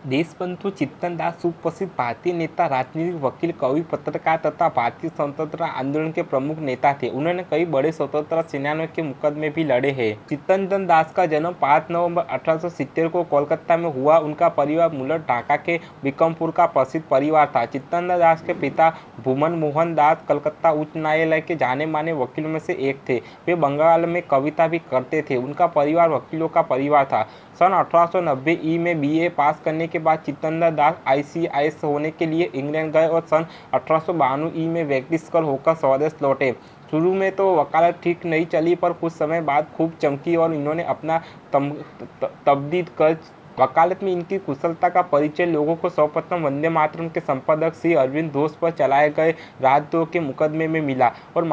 देशबंधु चित्तन दास सुप्रसिद्ध भारतीय नेता, राजनीतिक वकील, कवि, पत्रकार तथा भारतीय स्वतंत्रता आंदोलन के प्रमुख नेता थे। उन्होंने कई बड़े स्वतंत्रता सेनानियों के मुकदमे भी लड़े हैं। चित्तन दास का जन्म 5 नवंबर 1870 को कोलकाता में हुआ। उनका परिवार मूलतः ढाका के बिक्रमपुर का प्रसिद्ध परिवार था। चित्तन दास के पिता भूमन मोहन दास कलकत्ता उच्च न्यायालय के जाने माने वकीलों में से एक थे। वे बंगाल में कविता भी करते थे। उनका परिवार वकीलों का परिवार था। सन 1890 ई में बीए पास करने के बाद चित्तन दास आईसीआईएस होने के लिए इंग्लैंड गए और सन 1892 ई में वैक्टिस होकर स्वदेश लौटे। शुरू में तो वकालत ठीक नहीं चली, पर कुछ समय बाद खूब चमकी और इन्होंने अपना तब्दील कर वकालत में इनकी कुशलता का परिचय लोगों को सर्वप्रथम वंदे मातरम के संपादक श्री अरविंद घोष पर चलाए गए राजद्रोह के मुकदमे में मिला और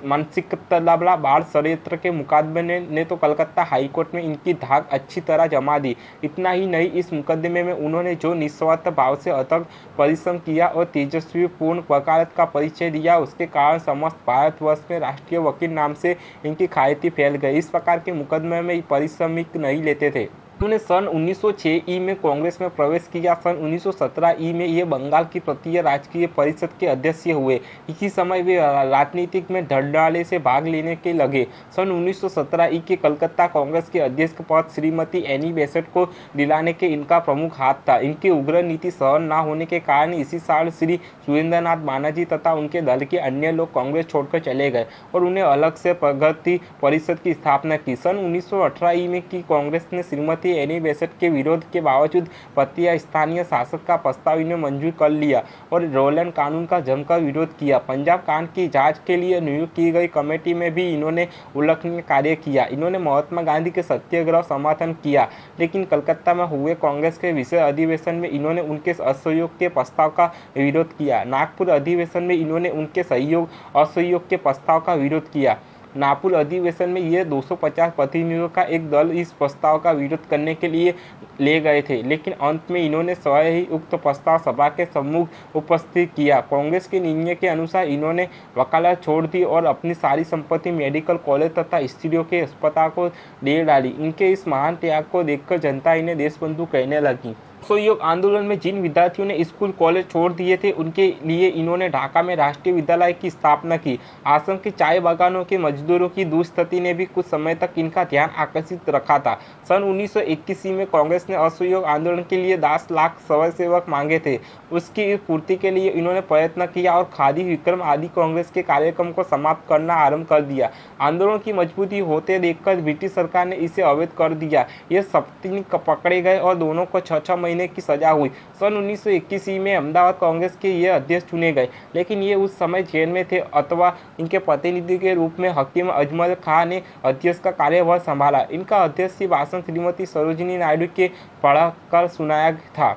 मानसिक तबादला बाढ़ षड्यंत्र के मुकदमे ने तो कलकत्ता हाईकोर्ट में इनकी धाक अच्छी तरह जमा दी। इतना ही नहीं, इस मुकदमे में उन्होंने जो निस्वार्थ भाव से अथक परिश्रम किया और तेजस्वी पूर्ण वकालत का परिचय दिया, उसके कारण समस्त भारतवर्ष में राष्ट्रीय वकील नाम से इनकी ख्याति फैल गई। इस प्रकार के मुकदमे में पारिश्रमिक नहीं लेते थे। उन्होंने सन 1906 ई में कांग्रेस में प्रवेश किया। सन 1917 ई में ये बंगाल की तृतीय राजकीय परिषद के अध्यक्ष हुए। इसी समय वे राजनीतिक में धड़ल्ले से भाग लेने के लगे। सन 1917 ई के कलकत्ता कांग्रेस के अध्यक्ष पद श्रीमती एनी बेसेंट को दिलाने के इनका प्रमुख हाथ था। इनकी उग्र नीति सहन न होने के कारण इसी साल श्री सुरेंद्रनाथ बानर्जी तथा उनके दल के अन्य लोग कांग्रेस छोड़कर चले गए और उन्हें अलग से प्रगति परिषद की स्थापना की। सन 1918 ई में की कांग्रेस ने श्रीमती एनी बेसेंट के विरोध के बावजूद पतिया स्थानीय शासक का प्रस्ताव इन्हें मंजूर कर लिया और रोलैंड कानून का जमकर विरोध किया। पंजाब कांड की जांच के लिए नियुक्त की गई कमेटी में भी इन्होंने उल्लेखनीय कार्य किया। इन्होंने महात्मा गांधी के सत्याग्रह समर्थन किया, लेकिन कलकत्ता में हुए कांग्रेस के विशेष अधिवेशन में इन्होंने उनके असहयोग के प्रस्ताव का विरोध किया। नागपुर अधिवेशन में इन्होंने उनके असहयोग के प्रस्ताव का विरोध किया। नागपुर अधिवेशन में ये 250 प्रतिनिधियों का एक दल इस प्रस्ताव का विरोध करने के लिए ले गए थे, लेकिन अंत में इन्होंने स्वयं ही उक्त प्रस्ताव सभा के सम्मुख उपस्थित किया। कांग्रेस के निर्णय के अनुसार इन्होंने वकालत छोड़ दी और अपनी सारी संपत्ति मेडिकल कॉलेज तथा स्त्रियों के अस्पताल को दे डाली। इनके इस महान त्याग को देखकर जनता इन्हें देशबंधु कहने लगी। असहयोग आंदोलन में जिन विद्यार्थियों ने स्कूल कॉलेज छोड़ दिए थे, उनके लिए इन्होंने ढाका में राष्ट्रीय विद्यालय की स्थापना की। आसम के चाय बागानों के मजदूरों की दुस्थिति ने भी कुछ समय तक इनका ध्यान आकर्षित रखा था। सन 1921 में कांग्रेस ने असहयोग आंदोलन के लिए 10 लाख स्वयंसेवक मांगे थे। उसकी पूर्ति के लिए इन्होंने प्रयत्न किया और खादी विक्रम आदि कांग्रेस के कार्यक्रम को समाप्त करना आरंभ कर दिया। आंदोलन की मजबूती होते देखकर ब्रिटिश सरकार ने इसे अवैध कर दिया। ये सप्तनी पकड़े गए और दोनों को 6-6 महीने की सजा हुई। सन 1921 में अहमदाबाद कांग्रेस के ये अध्यक्ष चुने गए, लेकिन ये उस समय जेल में थे अथवा इनके प्रतिनिधि के रूप में हकीम अजमल खां ने अध्यक्ष का कार्यभार संभाला। इनका अध्यक्षीय भाषण श्रीमती सरोजिनी नायडू के पढ़कर सुनाया था।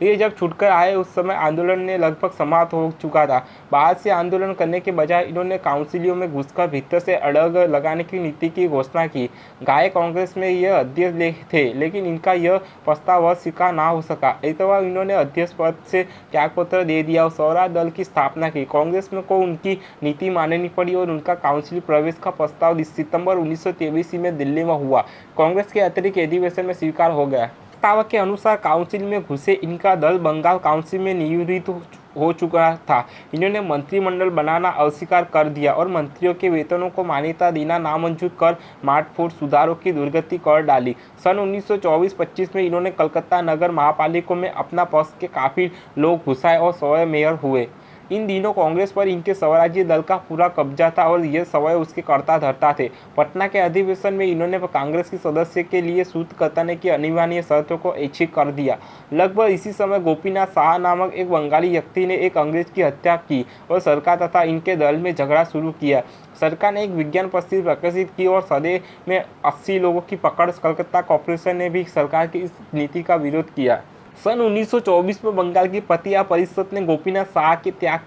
ये जब छूटकर आए उस समय आंदोलन ने लगभग समाप्त हो चुका था। बाहर से आंदोलन करने के बजाय इन्होंने काउंसिलों में घुसकर भीतर से अड़ग लगाने की नीति की घोषणा की। गाय कांग्रेस में यह अध्यक्ष थे, लेकिन इनका यह प्रस्ताव स्वीकार ना हो सका। इतवार इन्होंने अध्यक्ष पद से त्यागपत्र दे दिया और स्वराज दल की स्थापना की। कांग्रेस में को उनकी नीति माननी पड़ी और उनका काउंसिल प्रवेश का प्रस्ताव सितंबर 1923 में दिल्ली में हुआ। कांग्रेस के अतिरिक्त अधिवेशन में स्वीकार हो गया। प्रस्ताव के अनुसार काउंसिल में घुसे इनका दल बंगाल काउंसिल में नियुक्त हो चुका था। इन्होंने मंत्रिमंडल बनाना अस्वीकार कर दिया और मंत्रियों के वेतनों को मान्यता देना नामंजूर कर मार्टफोर्ड सुधारों की दुर्गति कर डाली। सन 1924-25 में इन्होंने कलकत्ता नगर महापालिका में अपना पक्ष के काफी लोग घुसाए और स्वयं मेयर हुए। इन दिनों कांग्रेस पर इनके स्वराज्य दल का पूरा कब्जा था और ये स्वयं उसके कर्ता धर्ता थे। पटना के अधिवेशन में इन्होंने कांग्रेस के सदस्य के लिए सूत कतरने की अनिवार्य शर्तों को ऐच्छिक कर दिया। लगभग इसी समय गोपीनाथ साहा नामक एक बंगाली व्यक्ति ने एक अंग्रेज की हत्या की और सरकार तथा इनके दल में झगड़ा शुरू किया। सरकार ने एक विज्ञान पुस्तिका प्रकाशित की और सदे में 80 लोगों की पकड़। कलकत्ता कॉर्पोरेशन ने भी सरकार की इस नीति का विरोध किया। सन 1924 में बंगाल की पतिया परिषद ने गोपीनाथ साहा के त्याग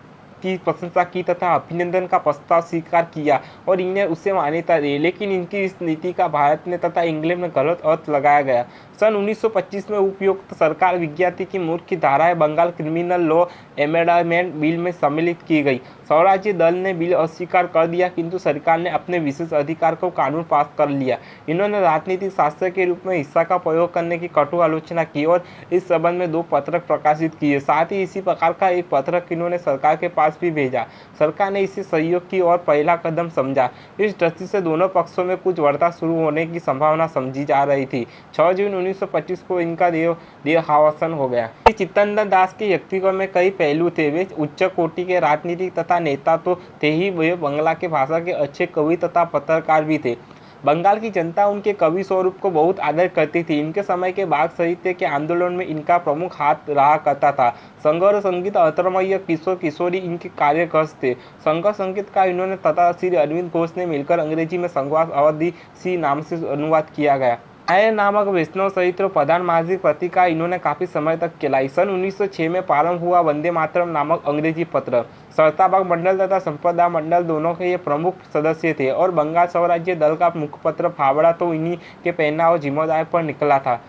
की प्रशंसा की तथा अभिनंदन का प्रस्ताव स्वीकार किया और इन्हें उसे मान्यता दी, लेकिन इनकी इस नीति का भारत में तथा इंग्लैंड में गलत अर्थ लगाया गया। सन 1925 में उपयुक्त सरकार विज्ञप्ति की मुख्य धाराएं Bengal criminal law amendment bill में सम्मिलित की गई। स्वराज्य दल ने बिल अस्वीकार कर दिया, किंतु सरकार ने अपने विशेष अधिकार को कानून पास कर लिया। इन्होंने राजनीतिक शास्त्र के रूप में हिंसा का प्रयोग करने की कटु आलोचना की और इस संबंध में 2 पत्रक प्रकाशित किए। साथ ही इसी प्रकार का एक पत्रक इन्होंने सरकार के पास भी भेजा। सरकार ने इसे सहयोग की और पहला कदम समझा। इस दृष्टि से दोनों पक्षों में कुछ वार्ता शुरू होने की संभावना समझी जा रही थी। 6 जून 1925 को इनका देहावसान हो गया। चित्तरंजन दास के व्यक्तित्व में कई पहलू थे। वे उच्च कोटि के राजनीतिक तथा नेता तो थे ही, वे बंगला के भाषा के अच्छे कवि तथा पत्रकार भी थे। बंगाल की जनता उनके कवि स्वरूप को बहुत आदर करती थी। इनके समय के बाल साहित्य के आंदोलन में इनका प्रमुख हाथ रहा करता था। संगीत संगीत अतरमय किशोर किशोरी इनके कार्यकर्ता थे। संगीत संगीत का इन्होंने तथा श्री अरविंद घोष ने मिलकर अंग्रेजी में संवाद अवधि सी नाम से अनुवाद किया गया। आय नामक वैष्णव साहित्य प्रधान मासिक पत्रिका इन्होंने काफी समय तक चलाई। सन 1906 में प्रारंभ हुआ वंदे मातरम नामक अंग्रेजी पत्र। सरताबाग मंडल तथा संपदा मंडल दोनों के ये प्रमुख सदस्य थे और बंगाल स्वराज्य दल का मुखपत्र फावड़ा तो इन्हीं के प्रेरणा और जिम्मेदारी पर निकला था।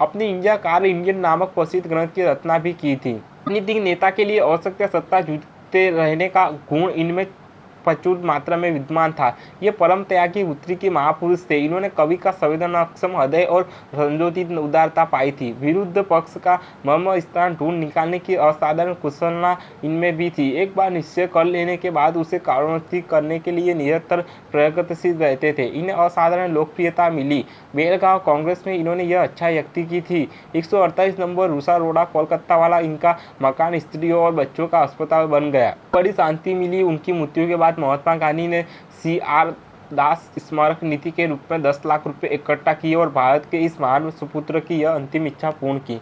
अपनी इंडिया कार्य इंडियन नामक प्रसिद्ध ग्रंथ की रचना भी की थी। राजनीतिक नेता के लिए आवश्यक सत्ता जुटते रहने का गुण इनमें प्रचुर मात्रा में विद्यमान था। ये परम त्यागी उत्तरी के महापुरुष थे। इन्होंने कवि का संवेदनाक्षम हृदय और संजोती उदारता पाई थी। विरुद्ध पक्ष का मर्म स्थान ढूंढ निकालने की असाधारण कुशलता इनमें भी थी। एक बार निश्चय कर लेने के बाद उसे कार्यान्वित करने के लिए निरंतर प्रयत्नशील रहते थे। इन्हें असाधारण लोकप्रियता मिली। बेलगांव कांग्रेस में इन्होंने यह अच्छा व्यक्ति की थी। 148 नंबर रूसा रोड़ा कोलकाता वाला इनका मकान स्त्रियों और बच्चों का अस्पताल बन गया। बड़ी शांति मिली। उनकी मृत्यु के बाद महात्मा गांधी ने CR दास स्मारक नीति के रूप में 10 लाख रुपए इकट्ठा किए और भारत के इस महान सुपुत्र की यह अंतिम इच्छा पूर्ण की।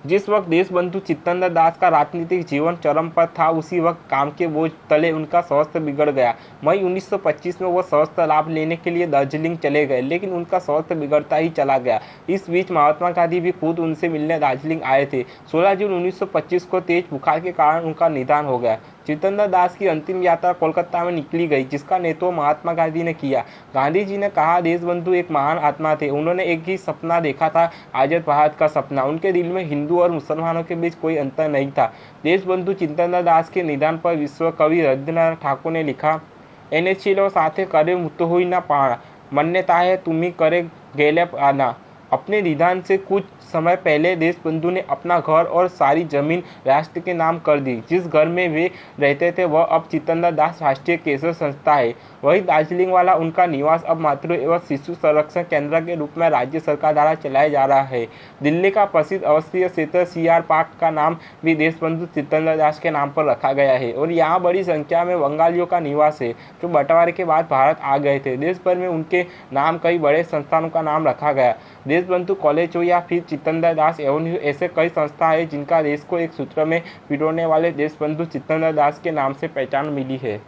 जिस वक्त देशबंधु चित्तरंजन दास का राजनीतिक जीवन चरम पर था, उसी वक्त काम के बोझ तले उनका स्वास्थ्य बिगड़ गया। मई 1925 में वो स्वास्थ्य लाभ लेने के लिए दार्जिलिंग चले गए, लेकिन उनका स्वास्थ्य बिगड़ता ही चला गया। इस बीच महात्मा गांधी भी खुद उनसे मिलने दार्जिलिंग आए थे। 16 जून 1925 को तेज बुखार के कारण उनका निधन हो गया। चित्तरंजन दास की अंतिम यात्रा कोलकाता में निकली गई, जिसका नेतृत्व महात्मा गांधी ने किया। गांधी जी ने कहा, देशबंधु एक महान आत्मा थे। उन्होंने एक ही सपना देखा था, आजाद भारत का सपना। उनके दिल में हिंदू और मुसलमानों के बीच कोई अंतर नहीं था। देशबंधु चित्तरंजन दास के निधन पर विश्व कवि रविन्द्रनाथ ठाकुर ने लिखा, एने छिलो साथे करे मुक्त हुई ना पाना, मान्यता है तुम्ही करे गेले आना। अपने निधन से कुछ समय पहले देशबंधु ने अपना घर और सारी जमीन राष्ट्र के नाम कर दी। जिस घर में वे रहते थे वह अब चित्तरंजन दास राष्ट्रीय केसर संस्था है। वही दार्जिलिंग वाला उनका निवास अब मातृ एवं शिशु संरक्षण केंद्र के रूप में राज्य सरकार द्वारा चलाया जा रहा है। दिल्ली का प्रसिद्ध आवासीय क्षेत्र CR पार्क का नाम भी देशबंधु चित्तरंजन दास के नाम पर रखा गया है और यहाँ बड़ी संख्या में बंगालियों का निवास है, जो बंटवारे के बाद भारत आ गए थे। देश भर में उनके नाम कई बड़े संस्थानों का नाम रखा गया। देशबंधु कॉलेज हो या फिर चित्तरंजन दास एवेन्यू, ऐसे कई संस्था है जिनका देश को एक सूत्र में पिरोने वाले देशबंधु चित्तरंजन दास के नाम से पहचान मिली है।